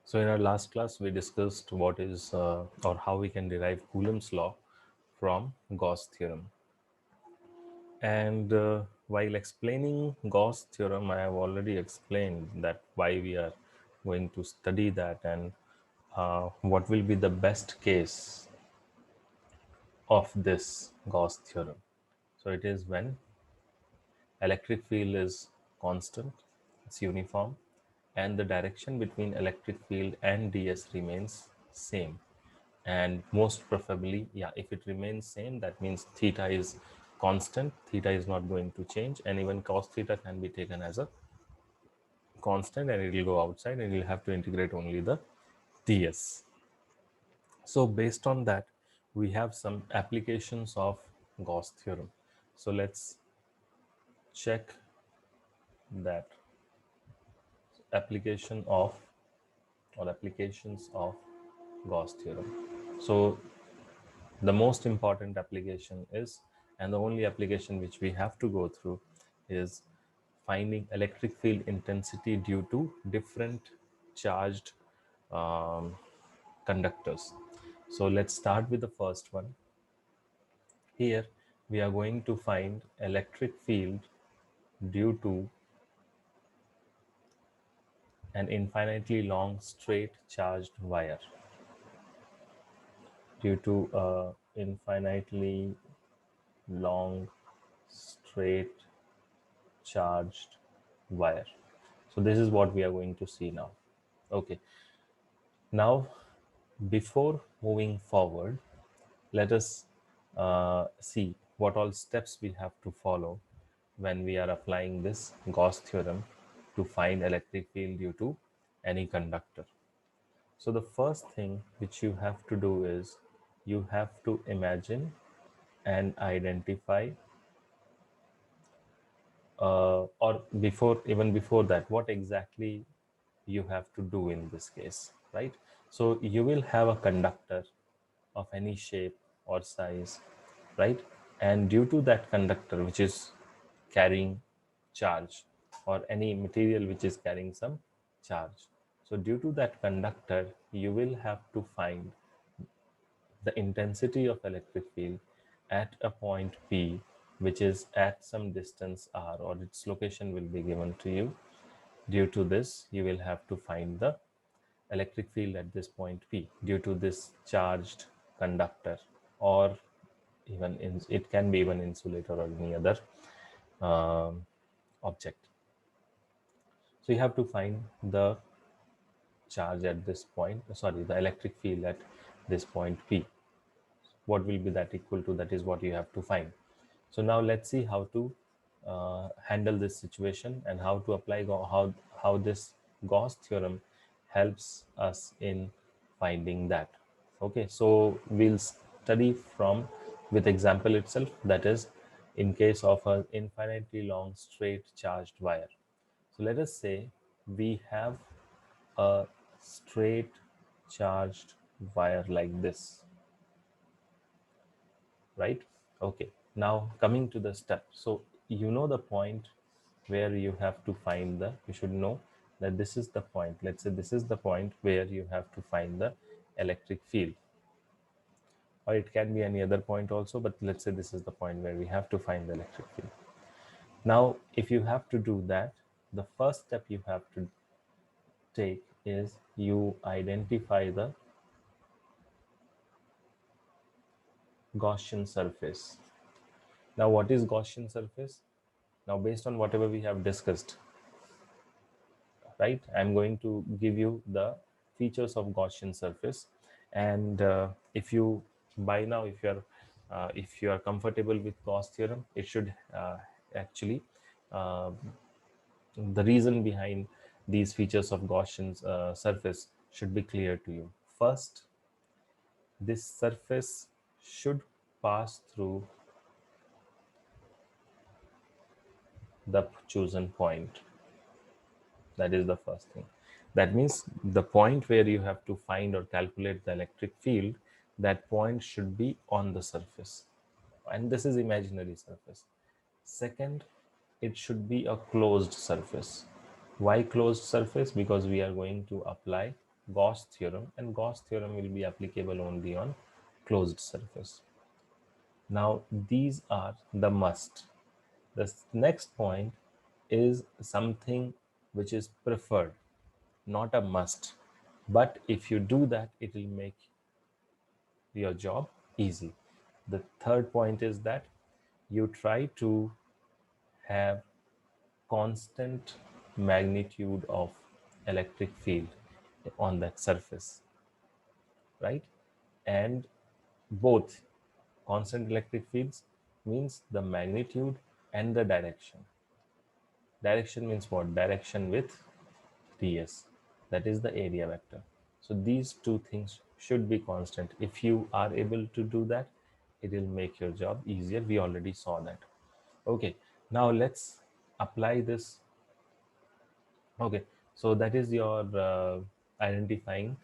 So in our last class, we discussed what is or how we can derive Coulomb's law from Gauss theorem. And while explaining Gauss theorem, I have already explained that why we are going to study that and what will be the best case of this Gauss theorem. So it is when electric field is constant, it's uniform, and the direction between electric field and ds remains same. And most preferably, yeah, if it remains same, that means theta is constant, theta is not going to change, and even cos theta can be taken as a constant, and it will go outside and you'll have to integrate only the ds. So based on that, we have some applications of Gauss theorem. So let's check that application of or applications of Gauss theorem. So the most important application is, and the only application which we have to go through, is finding electric field intensity due to different charged um, conductors. So let's start with the first one. Here we are going to find electric field due to an infinitely long straight charged wire, due to a infinitely long straight charged wire. So this is what we are going to see now. Okay, now before moving forward, let us see what all steps we have to follow when we are applying this Gauss theorem to find electric field due to any conductor. So the first thing which you have to do is you have to imagine and identify, or before, even before that, what exactly you have to do in this case, right? So you will have a conductor of any shape or size, right? And due to that conductor which is carrying charge, or any material which is carrying some charge, so due to that conductor you will have to find the intensity of electric field at a point P, which is at some distance r, or its location will be given to you. Due to this, you will have to find the electric field at this point P due to this charged conductor, or even it can be even insulator or any other um, object. So you have to find the charge at this point, sorry, the electric field at this point P. What will be that equal to? That is what you have to find. So now let's see how to handle this situation and how to apply how this Gauss theorem helps us in finding that. Okay, so we'll study from with example itself, that is in case of an infinitely long straight charged wire. So let us say we have a straight charged wire like this, right? Okay, now coming to the step. So you know the point where you have to find the, you should know that this is the point. Let's say this is the point where you have to find the electric field, or it can be any other point also, but let's say this is the point where we have to find the electric field. Now if you have to do that, the first step you have to take is you identify the Gaussian surface. Now what is Gaussian surface? Now based on whatever we have discussed, right, I'm going to give you the features of Gaussian surface. And if you, by now, if you are comfortable with Gauss theorem, it should actually uh, the reason behind these features of Gaussian surface should be clear to you. First, this surface should pass through the chosen point. That is the first thing. That means the point where you have to find or calculate the electric field, that point should be on the surface. And this is imaginary surface. Second, it should be a closed surface. Why closed surface? Because we are going to apply Gauss theorem, and Gauss theorem will be applicable only on closed surface. Now these are the must. The next point is something which is preferred, not a must. But if you do that, it will make your job easy. The third point is that you try to have constant magnitude of electric field on that surface, right? And both constant electric fields means the magnitude and the direction. Direction means what? Direction with ds, that is the area vector. So these two things should be constant. If you are able to do that, it will make your job easier. We already saw that. Okay, now let's apply this. Okay, so that is your identifying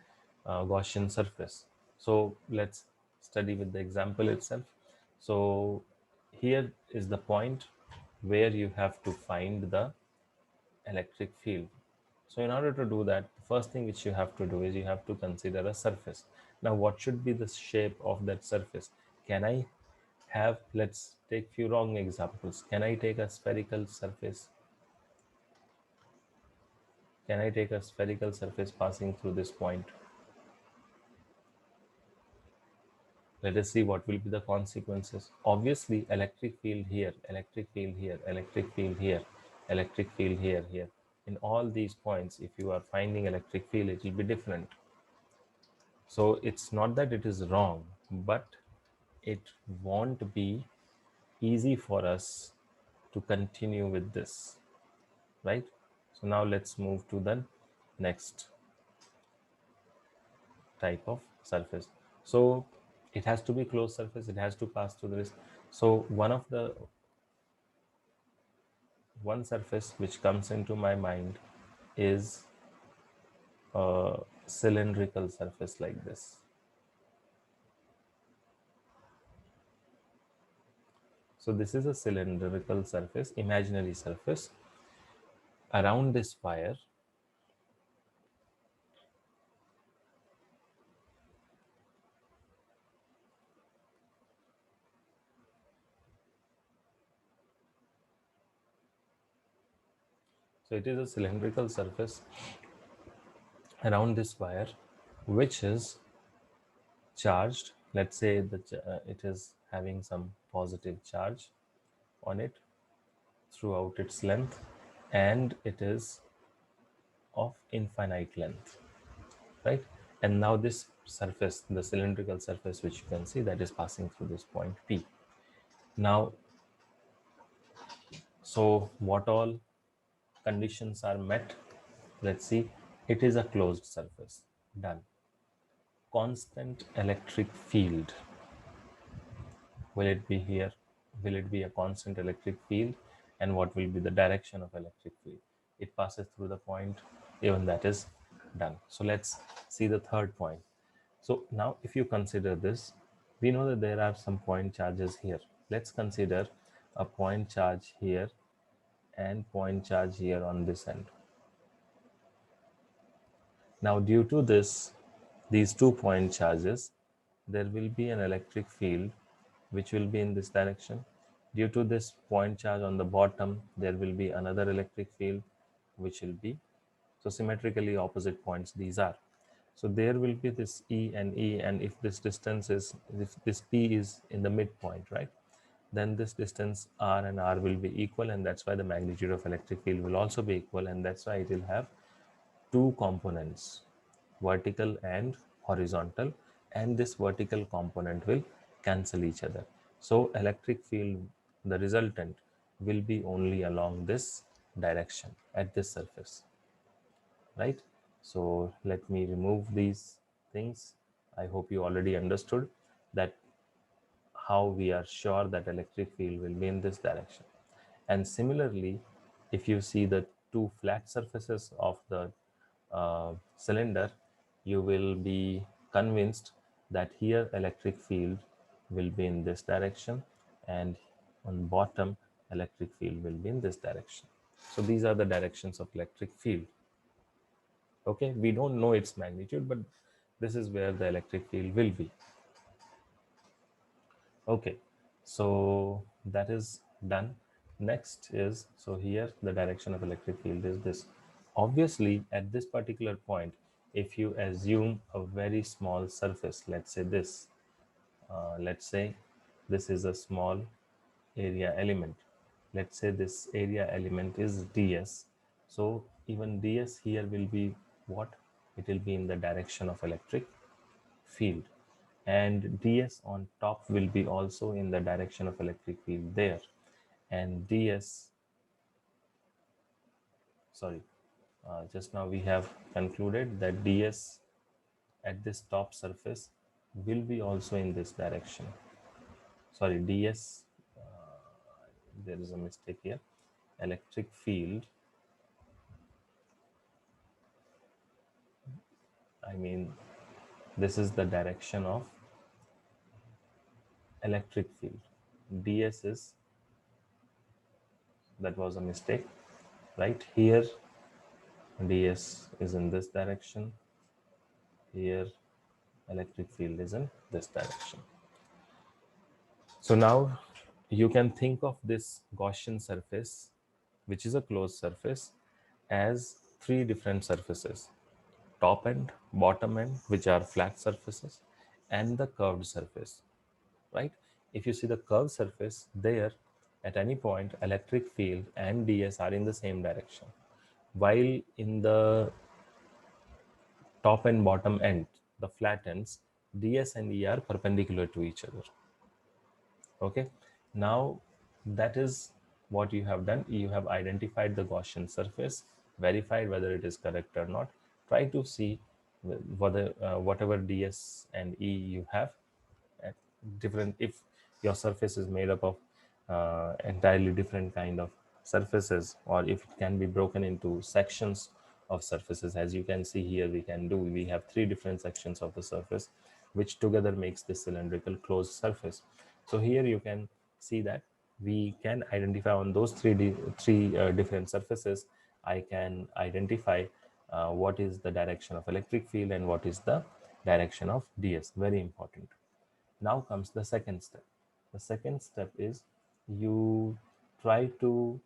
Gaussian surface. So let's study with the example itself. So here is the point where you have to find the electric field. So in order to do that, the first thing which you have to do is you have to consider a surface. Now what should be the shape of that surface? Can I have, let's take few wrong examples. Can I take a spherical surface? Can I take a spherical surface passing through this point? Let us see what will be the consequences. Obviously, electric field here, electric field here, electric field here, electric field here, here. In all these points, if you are finding electric field, it will be different. So it's not that it is wrong, but it won't be easy for us to continue with this, right? So now let's move to the next type of surface. So it has to be closed surface, it has to pass through this. So one surface which comes into my mind is a cylindrical surface like this. So this is a cylindrical surface, imaginary surface. Around this wire, so it is a cylindrical surface around this wire which is charged. Let's say that it is having some positive charge on it throughout its length, and it is of infinite length, right? And now this surface, the cylindrical surface which you can see, that is passing through this point P. Now, so what all conditions are met? Let's see. It is a closed surface. Done. Constant electric field. Will it be here? Will it be a constant electric field? And what will be the direction of electric field? It passes through the point, even that is done. So let's see the third point. So now if you consider this, we know that there are some point charges here. Let's consider a point charge here and point charge here on this end. Now due to this, these 2 point charges, there will be an electric field which will be in this direction. Due to this point charge on the bottom, there will be another electric field which will be, so symmetrically opposite points these are. So there will be this E, and if this distance is, if this P is in the midpoint, right, then this distance R and R will be equal, and that's why the magnitude of electric field will also be equal, and that's why it will have two components, vertical and horizontal, and this vertical component will cancel each other. So electric field, the resultant, will be only along this direction at this surface, right? So let me remove these things. I hope you already understood that how we are sure that electric field will be in this direction. And similarly, if you see the two flat surfaces of the cylinder, you will be convinced that here electric field will be in this direction, and on bottom electric field will be in this direction. So these are the directions of electric field. Okay, we don't know its magnitude, but this is where the electric field will be. Okay, so that is done. Next is, so here the direction of electric field is this. Obviously, at this particular point, if you assume a very small surface, let's say this, let's say this is a small area element. Let's say this area element is ds. So even ds here will be what? It will be in the direction of electric field, and ds on top will be also in the direction of electric field there, and ds, sorry, just now we have concluded that ds at this top surface will be also in this direction. Sorry, ds, there is a mistake here. Electric field, I mean, this is the direction of electric field. ds is, that was a mistake, right here. ds is in this direction, here electric field is in this direction. So now you can think of this Gaussian surface, which is a closed surface, as three different surfaces: top end, bottom end, which are flat surfaces, and the curved surface, right? If you see the curved surface there, at any point electric field and ds are in the same direction, while in the top and bottom end, the flat ends, ds and e are perpendicular to each other. Okay, now that is what you have done. You have identified the Gaussian surface, verified whether it is correct or not. Try to see whether whatever ds and e you have at different, if your surface is made up of entirely different kind of surfaces, or if it can be broken into sections of surfaces. As you can see here, we have three different sections of the surface, which together makes this cylindrical closed surface. So here you can see that we can identify on those three different surfaces. I can identify what is the direction of electric field and what is the direction of ds. Very important. Now comes the second step. The second step is you try to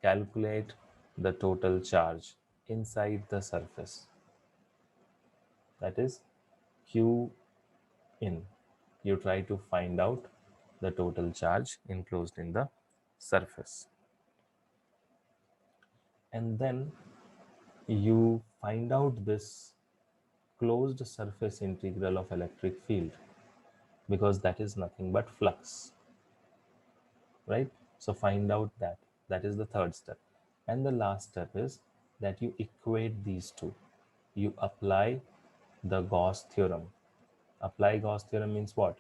calculate the total charge inside the surface, that is q in. You try to find out the total charge enclosed in the surface, and then you find out this closed surface integral of electric field, because that is nothing but flux, right? So find out that. That is the third step. And the last step is that you equate these two. You apply the Gauss theorem. Apply Gauss theorem means what?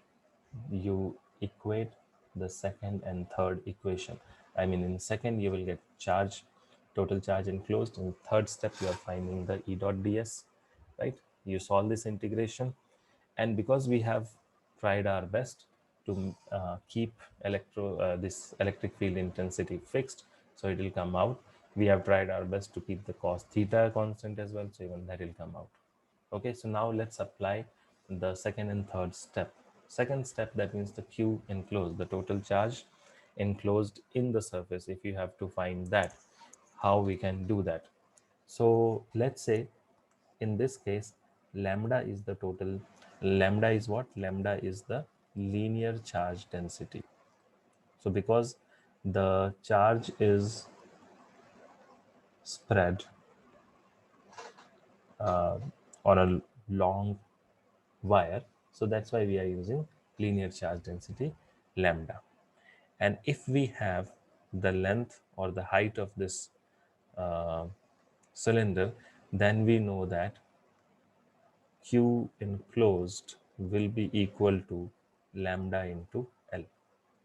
You equate the second and third equation. I mean, in second you will get charge, total charge enclosed. In third step you are finding the E dot ds, right? You solve this integration, and because we have tried our best to keep this electric field intensity fixed, so it will come out. We have tried our best to keep the cos theta constant as well, so even that will come out. Okay, so now let's apply the second and third step. Second step, that means the q enclosed, the total charge enclosed in the surface. If you have to find that, how we can do that? So let's say in this case, lambda is the total. Lambda is what? Lambda is the linear charge density. So because the charge is spread on a long wire, so that's why we are using linear charge density lambda. And if we have the length or the height of this uh, cylinder, then we know that q enclosed will be equal to lambda into L.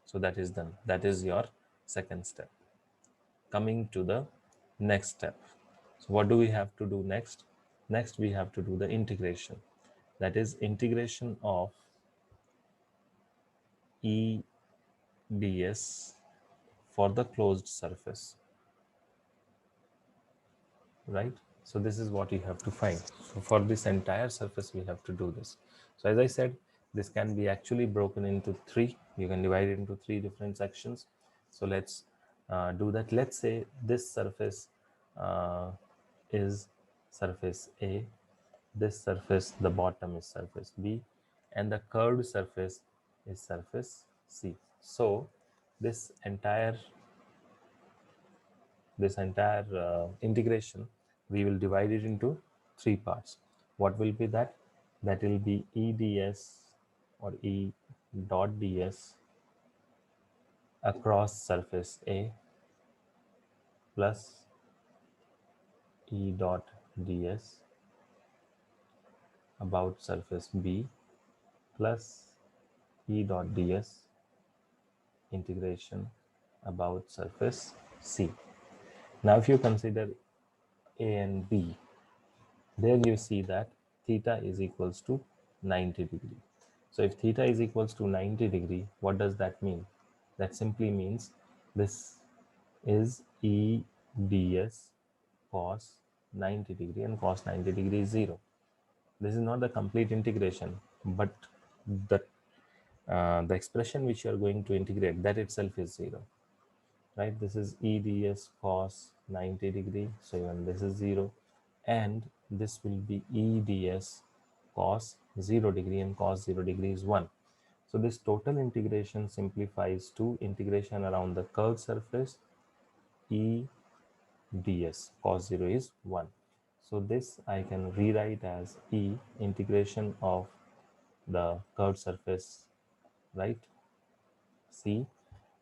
So that is done. That is your second step. Coming to the next step. So what do we have to do next? Next we have to do the integration. That is integration of E ds for the closed surface, right? So this is what you have to find. So for this entire surface we have to do this. So as I said, this can be actually broken into three. You can divide it into three different sections. So let's do that. Let's say this surface uh, is surface A, this surface, the bottom is surface B, and the curved surface is surface C. So this entire integration, we will divide it into three parts. What will be that? That will be EDS or E dot ds across surface A plus E dot ds about surface B plus E dot ds integration about surface C. Now if you consider A and B, there you see that theta is equals to 90 degree. So if theta is equals to 90 degree, what does that mean? That simply means this is E ds cos 90 degree, and cos 90 degree is 0. This is not the complete integration, but the the expression which you are going to integrate, that itself is 0, right? This is E ds cos 90 degree, so even this is 0, and this will be E ds cos 0 degree, and cos 0 degree is 1. So this total integration simplifies to integration around the curved surface E ds cos 0 is 1. So this I can rewrite as E integration of the curved surface, right, C,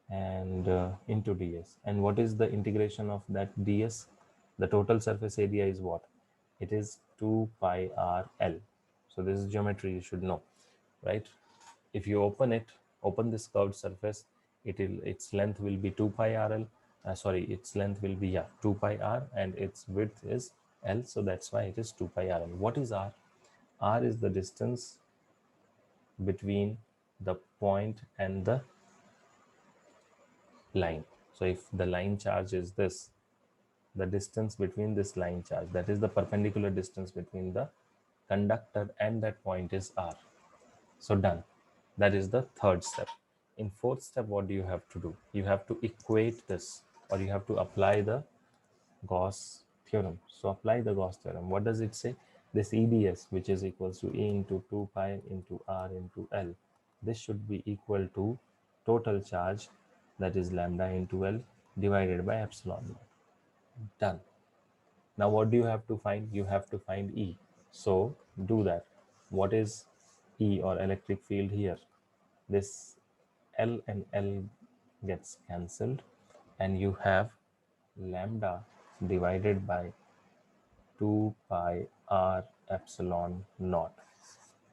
and into ds. And what is the integration of that ds? The total surface area is what? It is 2 pi r l. So this is geometry, you should know, right? If you open this curved surface, its length will be 2 pi r l. Sorry, its length will be 2 pi r, and its width is l. So that's why it is 2 pi r l. What is r? R is the distance between the point and the line. So if the line charge is this, the distance between this line charge, that is the perpendicular distance between the conductor and that point, is r. So done. That is the third step. In fourth step, what do you have to do? You have to equate this, or you have to apply the Gauss theorem. So apply the Gauss theorem. What does it say? This EDS, which is equals to E into 2 pi into R into L, this should be equal to total charge, that is lambda into L, divided by epsilon. Done. Now what do you have to find? You have to find E. So do that. What is E, or electric field, here? This L and L gets cancelled, and you have lambda divided by 2 pi r epsilon naught.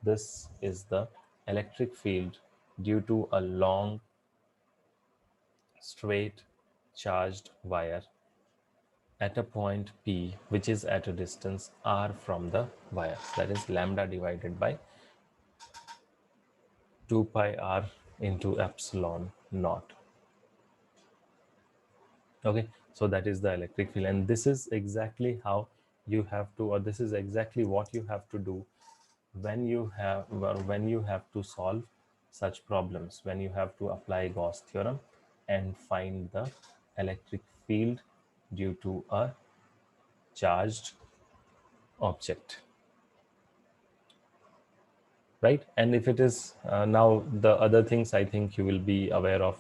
This is the electric field due to a long straight charged wire at a point P, which is at a distance r from the wire. That is lambda divided by 2 pi r into epsilon naught. Okay, so that is the electric field, and this is exactly how you have to, or this is exactly what you have to do when you have, well, when you have to solve such problems, when you have to apply Gauss theorem and find the electric field due to a charged object, right? And if it is now the other things, I think you will be aware of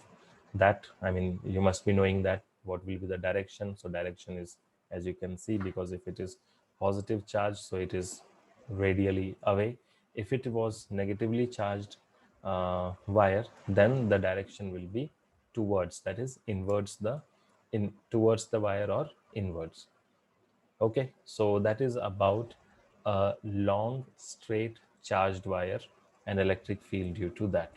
that. I mean, you must be knowing that what will be the direction. So direction is, as you can see, because if it is positive charge, so it is radially away. If it was negatively charged wire, then the direction will be towards, that is inwards, the in towards the wire, or inwards. Okay, so that is about a long straight charged wire and electric field due to that.